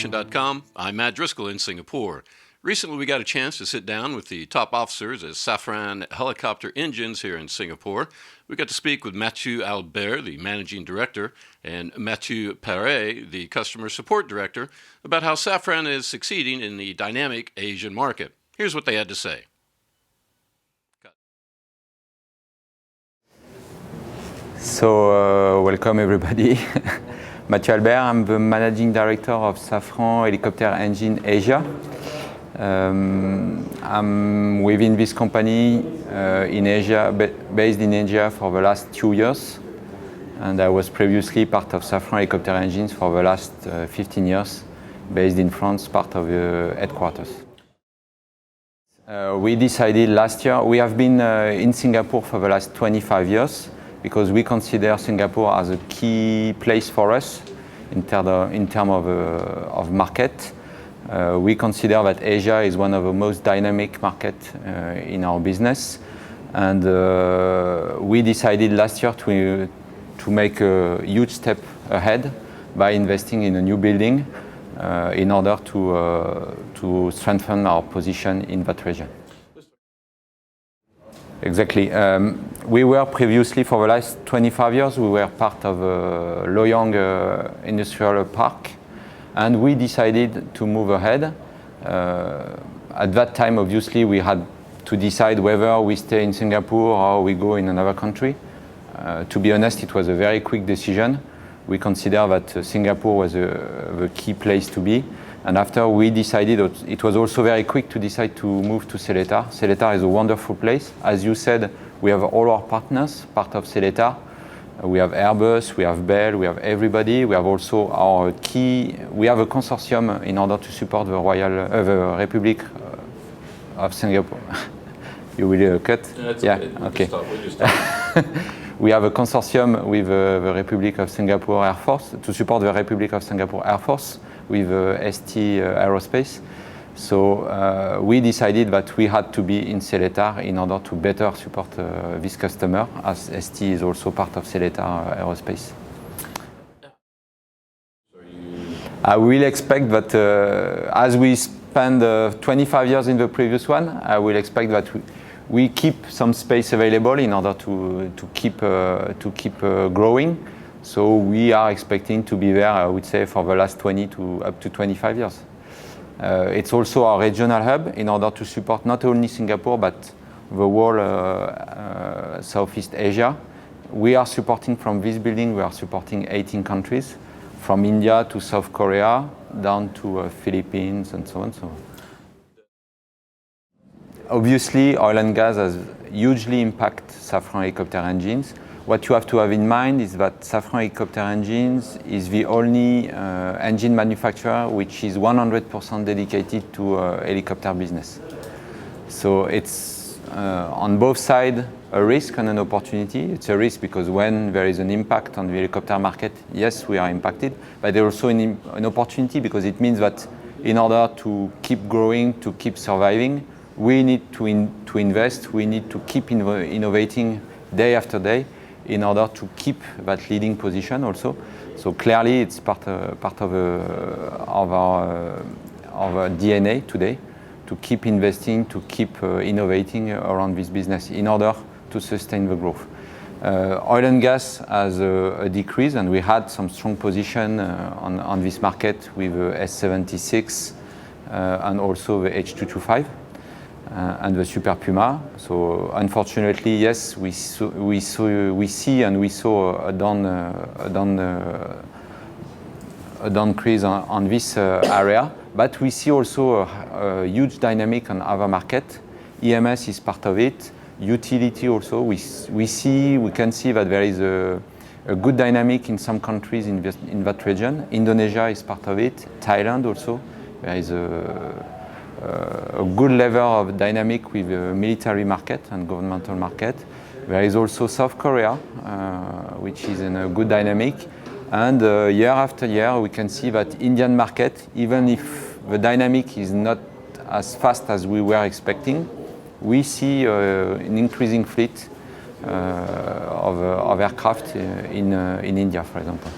Aviation.com. I'm Matt Driskill in Singapore. Recently, we got a chance to sit down with the top officers at Safran Helicopter Engines here in Singapore. We got to speak with Mathieu Albert, the managing director, and Mathieu Perret, the customer support director, about how Safran is succeeding in the dynamic Asian market. Here's what they had to say. So, welcome everybody. Mathieu Albert, I'm the Managing Director of Safran Helicopter Engine Asia. I'm within this company in Asia, based in Asia for the last 2 years. And I was previously part of Safran Helicopter Engines for the last 15 years, based in France, part of the headquarters. We decided last year, we have been in Singapore for the last 25 years, because we consider Singapore as a key place for us in terms of market. We consider that Asia is one of the most dynamic markets in our business. And we decided last year to make a huge step ahead by investing in a new building in order to strengthen our position in that region. Exactly. We were previously, for the last 25 years, we were part of Loyang Industrial Park, and we decided to move ahead. At that time, obviously, we had to decide whether we stay in Singapore or we go in another country. To be honest, it was a very quick decision. We consider that Singapore was the key place to be. And after we decided, it was also very quick to decide to move to Seletar. Seletar is a wonderful place. As you said, we have all our partners, part of Seletar. We have Airbus, we have Bell, we have everybody. We have also our we have a consortium in order to support the Republic of Singapore. You will cut? Yeah, okay. We have a consortium with the Republic of Singapore Air Force to support the Republic of Singapore Air Force with ST Aerospace. So we decided that we had to be in Seletar in order to better support this customer, as ST is also part of Seletar Aerospace. I will expect that as we spend 25 years in the previous one, I will expect that we keep some space available in order to keep growing. So we are expecting to be there, I would say, for the last 20 to up to 25 years. It's also our regional hub in order to support not only Singapore, but the whole Southeast Asia. We are supporting from this building, we are supporting 18 countries, from India to South Korea, down to Philippines and so on. So obviously, oil and gas has hugely impacted Safran Helicopter Engines. What you have to have in mind is that Safran Helicopter Engines is the only engine manufacturer which is 100% dedicated to helicopter business. So it's on both sides a risk and an opportunity. It's a risk because when there is an impact on the helicopter market, yes, we are impacted, but there's also an opportunity because it means that in order to keep growing, to keep surviving, we need to invest, we need to keep innovating day after day in order to keep that leading position also. So clearly it's part of our DNA today to keep investing, to keep innovating around this business in order to sustain the growth. Oil and gas has a decrease, and we had some strong position on this market with S76 and also the H225. And the Super Puma. So unfortunately, yes, we see and we saw a decrease on this area, but we see also a huge dynamic on other market. EMS is part of it. Utility also. We can see that there is a good dynamic in some countries in that region. Indonesia is part of it. Thailand also. There is a good level of dynamic with the military market and governmental market. There is also South Korea, which is in a good dynamic. And year after year, we can see that Indian market, even if the dynamic is not as fast as we were expecting, we see an increasing fleet of aircraft in India, for example.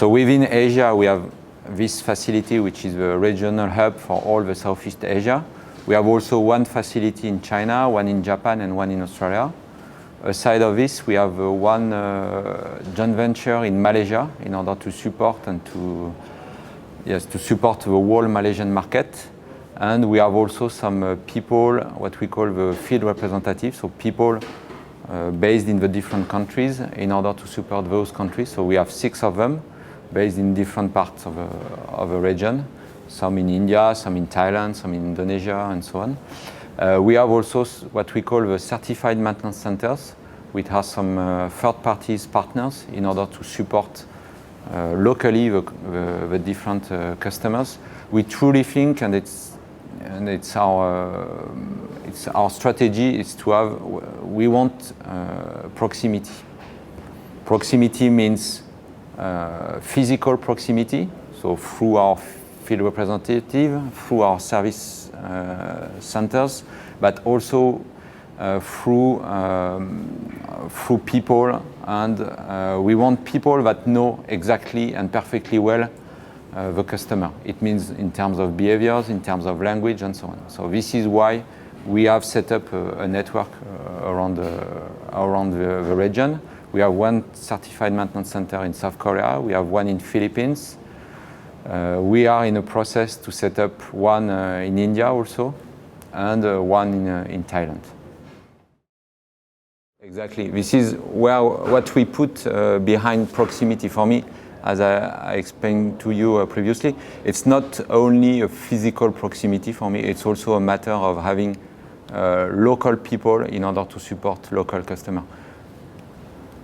So within Asia, we have this facility, which is the regional hub for all the Southeast Asia. We have also one facility in China, one in Japan, and one in Australia. Aside of this, we have one joint venture in Malaysia in order to support and to support the whole Malaysian market. And we have also some people, what we call the field representatives, so people based in the different countries in order to support those countries. So we have 6 of them based in different parts of a region, some in India, some in Thailand, some in Indonesia, and so on. We have also what we call the certified maintenance centers, which has some third parties partners in order to support locally the different customers. We truly think, and it's our strategy, is to have, we want proximity. Proximity means physical proximity, so through our field representative, through our service centers, but also through people, and we want people that know exactly and perfectly well the customer. It means in terms of behaviors, in terms of language, and so on. So this is why we have set up a network around the region. We have one certified maintenance center in South Korea. We have one in Philippines. We are in a process to set up one in India also, and one in Thailand. Exactly. This is what we put behind proximity. For me, as I explained to you previously, it's not only a physical proximity for me, it's also a matter of having local people in order to support local customers.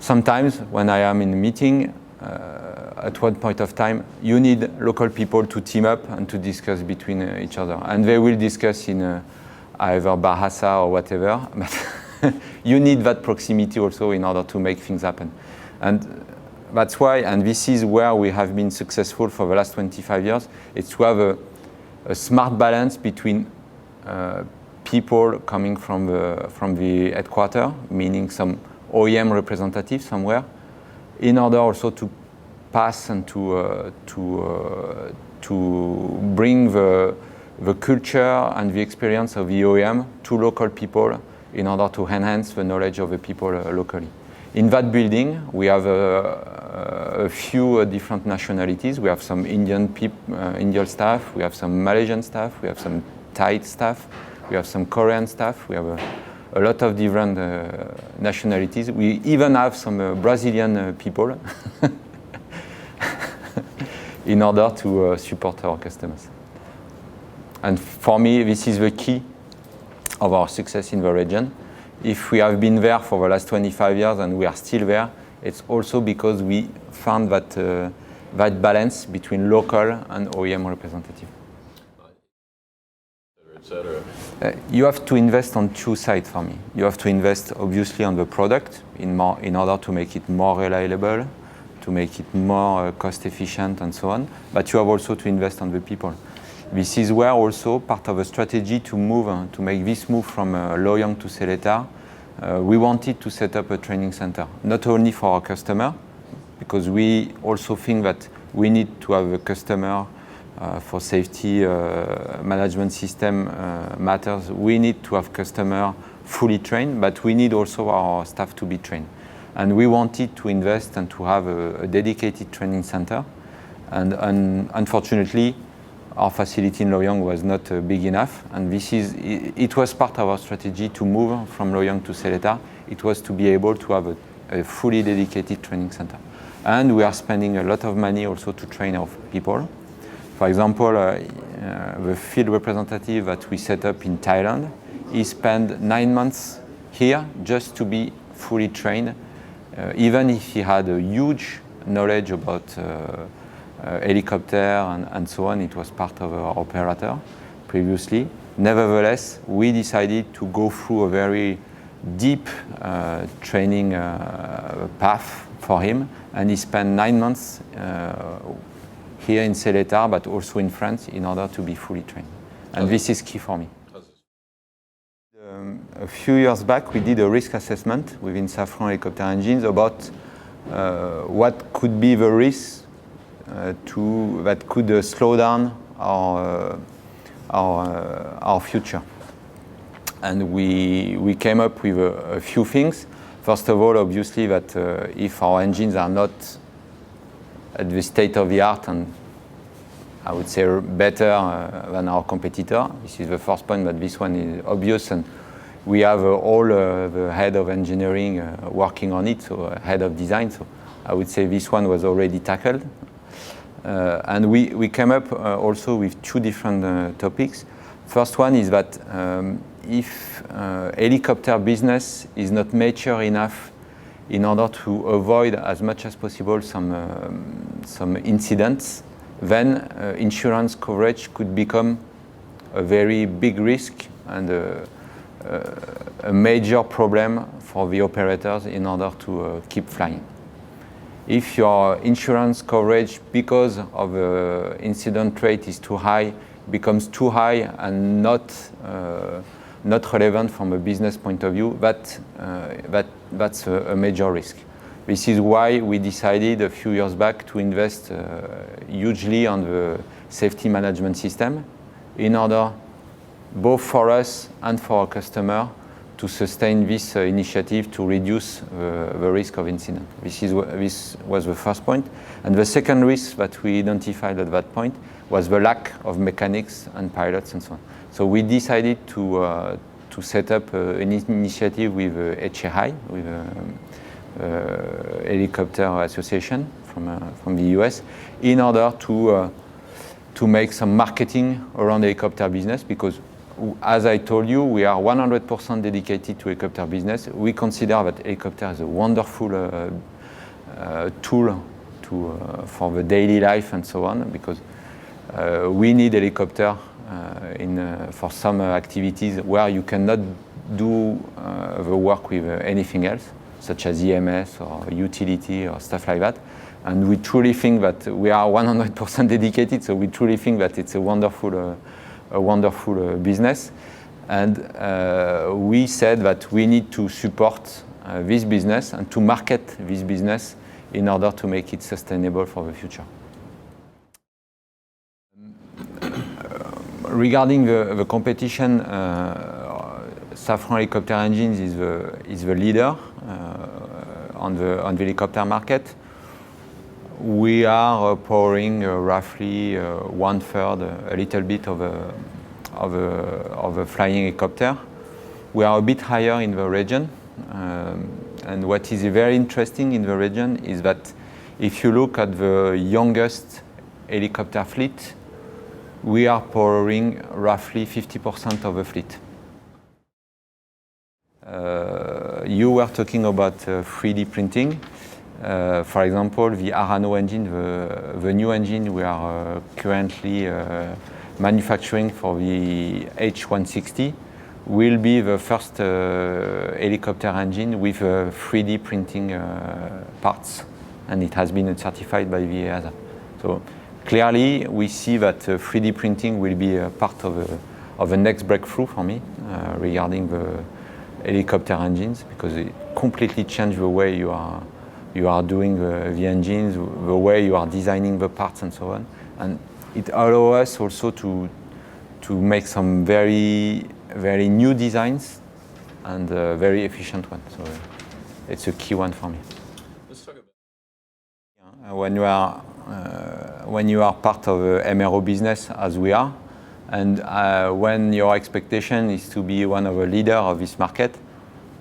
Sometimes when I am in a meeting, at one point of time, you need local people to team up and to discuss between each other. And they will discuss in either Bahasa or whatever, but you need that proximity also in order to make things happen. And that's why, and this is where we have been successful for the last 25 years, it's to have a smart balance between people coming from the headquarters, meaning some OEM representative somewhere, in order also to pass and to bring the culture and the experience of the OEM to local people in order to enhance the knowledge of the people locally. In that building, we have a few different nationalities. We have some Indian staff, we have some Malaysian staff, we have some Thai staff, we have some Korean staff, we have a lot of different nationalities. We even have some Brazilian people in order to support our customers. And for me, this is the key of our success in the region. If we have been there for the last 25 years and we are still there, it's also because we found that balance between local and OEM representative. You have to invest on 2 sides for me. You have to invest obviously on the product in order to make it more reliable, to make it more cost efficient and so on, but you have also to invest on the people. This is where also part of a strategy to make this move from Loyang to Seletar. We wanted to set up a training center, not only for our customer, because we also think that we need to have a customer for safety management system matters. We need to have customer fully trained, but we need also our staff to be trained. And we wanted to invest and to have a dedicated training center. And unfortunately, our facility in Loyang was not big enough, and it was part of our strategy to move from Loyang to Seletar. It was to be able to have a fully dedicated training center. And we are spending a lot of money also to train our people. For example, the field representative that we set up in Thailand, he spent 9 months here just to be fully trained, even if he had a huge knowledge about helicopter and so on. It was part of our operator previously. Nevertheless, we decided to go through a very deep training path for him, and he spent 9 months here in Seletar, but also in France, in order to be fully trained. And this is key for me. A few years back, we did a risk assessment within Safran helicopter engines about what could be the risks that could slow down our future. And we came up with a few things. First of all, obviously, that if our engines are not at the state of the art, and I would say better than our competitor, this is the first point, but this one is obvious, and we have all the head of engineering working on it, so head of design. So I would say this one was already tackled. And we came up also with two different topics. First one is that if helicopter business is not mature enough in order to avoid as much as possible some incidents, then insurance coverage could become a very big risk and a major problem for the operators in order to keep flying. If your insurance coverage, because of the incident rate, is too high, becomes too high and not relevant from a business point of view, that's a major risk. This is why we decided a few years back to invest hugely on the safety management system in order, both for us and for our customer, to sustain this initiative to reduce the risk of incident. This was the first point. And the second risk that we identified at that point was the lack of mechanics and pilots and so on. So we decided to set up an initiative with HAI, with Helicopter Association from the US, in order to make some marketing around the helicopter business, because as I told you, we are 100% dedicated to helicopter business. We consider that helicopter is a wonderful tool for the daily life and so on, because we need helicopter for some activities where you cannot do the work with anything else, such as EMS or utility or stuff like that. And we truly think that we are 100% dedicated, so we truly think that it's a wonderful business. And we said that we need to support this business and to market this business in order to make it sustainable for the future. Regarding the competition, Safran helicopter engines is the leader on the helicopter market. We are powering roughly 1/3, a little bit of a flying helicopter. We are a bit higher in the region, and what is very interesting in the region is that if you look at the youngest helicopter fleet, we are powering roughly 50% of the fleet. You were talking about 3D printing. For example, the Arano engine, the new engine we are currently manufacturing for the H160, will be the first helicopter engine with 3D printing parts, and it has been certified by the EASA. So clearly, we see that 3D printing will be a part of the next breakthrough for me regarding the helicopter engines, because it completely changed the way you are doing the engines, the way you are designing the parts and so on. And it allows us also to make some very, very new designs and very efficient ones. So it's a key one for me. Let's talk about when you are part of a MRO business, as we are, and when your expectation is to be one of the leaders of this market,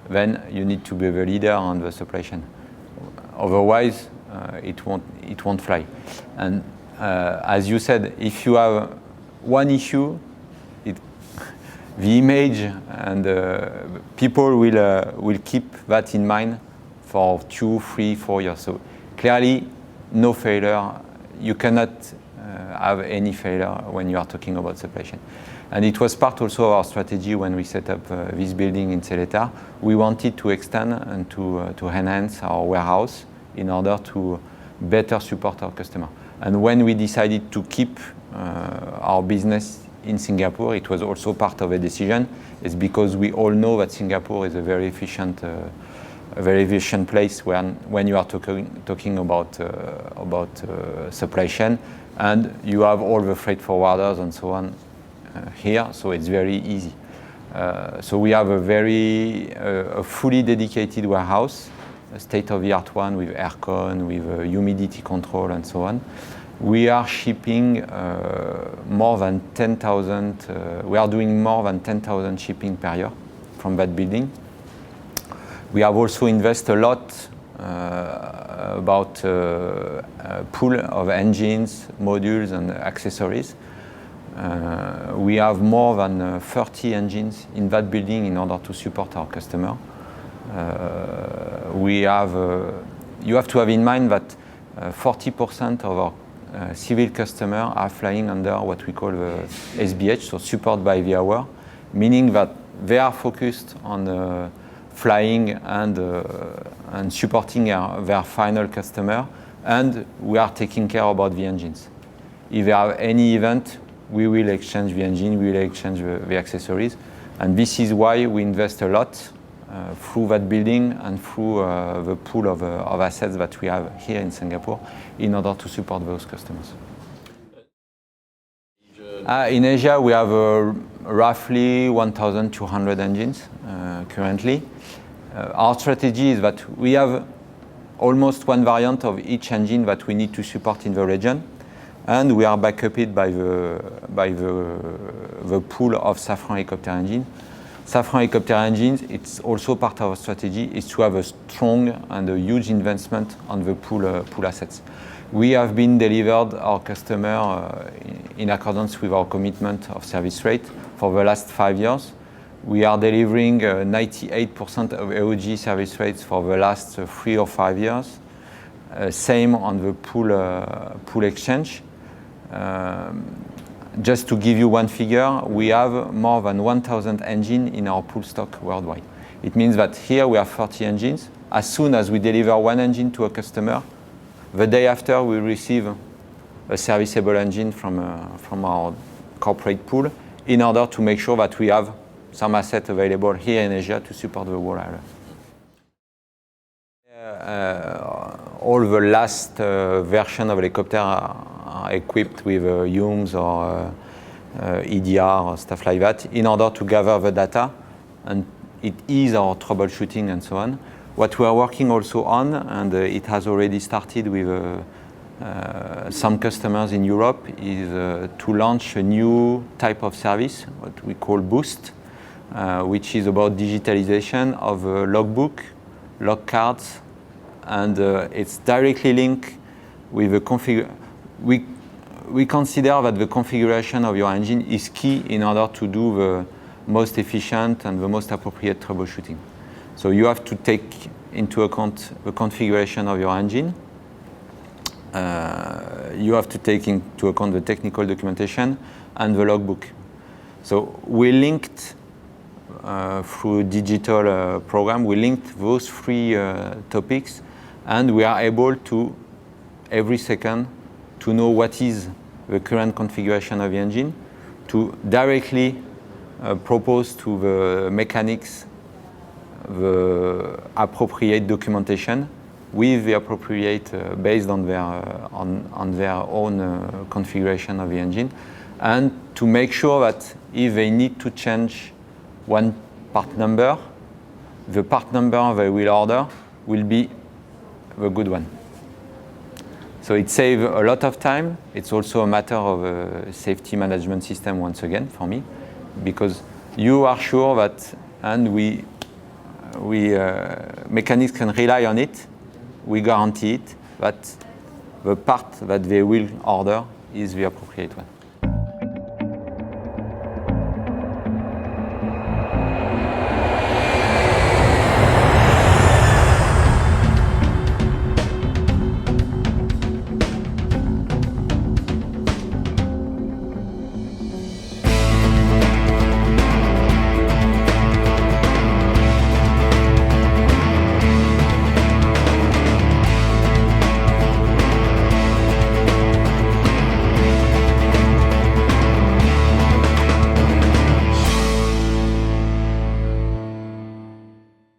then you need to be the leader on the supply chain. Otherwise, it won't fly. And as you said, if you have one issue, the image and people will keep that in mind for 2, 3, 4 years. So clearly, no failure. You cannot have any failure when you are talking about supply chain. And it was part also of our strategy when we set up this building in Seletar. We wanted to extend and to enhance our warehouse in order to better support our customer. And when we decided to keep our business in Singapore, it was also part of a decision. It's because we all know that Singapore is a very efficient place when you are talking about supply chain, and you have all the freight forwarders and so on here, so it's very easy. So we have a fully dedicated warehouse, a state-of-the-art one with aircon, with humidity control and so on. We are shipping more than 10,000, we are doing more than 10,000 shipping per year from that building. We have also invested a lot about a pool of engines, modules and accessories. We have more than 30 engines in that building in order to support our customer. You have to have in mind that 40% of our civil customers are flying under what we call SBH, so support by the hour, meaning that they are focused on flying and supporting their final customer, and we are taking care about the engines. If there are any event, we will exchange the engine, we will exchange the accessories, and this is why we invest a lot through that building and through the pool of assets that we have here in Singapore in order to support those customers. In Asia, we have roughly 1,200 engines currently. Our strategy is that we have almost one variant of each engine that we need to support in the region, and we are backed by the pool of Safran helicopter engine. Safran helicopter engines, it's also part of our strategy, is to have a strong and a huge investment on the pool assets. We have been delivered our customer in accordance with our commitment of service rate for the last 5 years. We are delivering 98% of AOG service rates for the last 3 or 5 years. Same on the pool exchange. Just to give you one figure, we have more than 1,000 engines in our pool stock worldwide. It means that here we have 40 engines. As soon as we deliver one engine to a customer, the day after we receive a serviceable engine from our corporate pool in order to make sure that we have some assets available here in Asia to support the whole area. All the last version of helicopter are equipped with UMS or EDR or stuff like that in order to gather the data, and it eases our troubleshooting and so on. What we are working also on, and it has already started with some customers in Europe, is to launch a new type of service, what we call Boost, which is about digitalization of logbook, log cards, and it's directly linked with the configuration. We consider that the configuration of your engine is key in order to do the most efficient and the most appropriate troubleshooting. So you have to take into account the configuration of your engine. You have to take into account the technical documentation and the logbook. So we linked through digital program, we linked those 3 topics, and we are able to, every second, to know what is the current configuration of the engine, to directly propose to the mechanics the appropriate documentation with the appropriate based on their own configuration of the engine, and to make sure that if they need to change one part number, the part number they will order will be the good one. So it saves a lot of time. It's also a matter of a safety management system once again for me, because you are sure that, and we mechanics can rely on it. We guarantee it that the part that they will order is the appropriate one.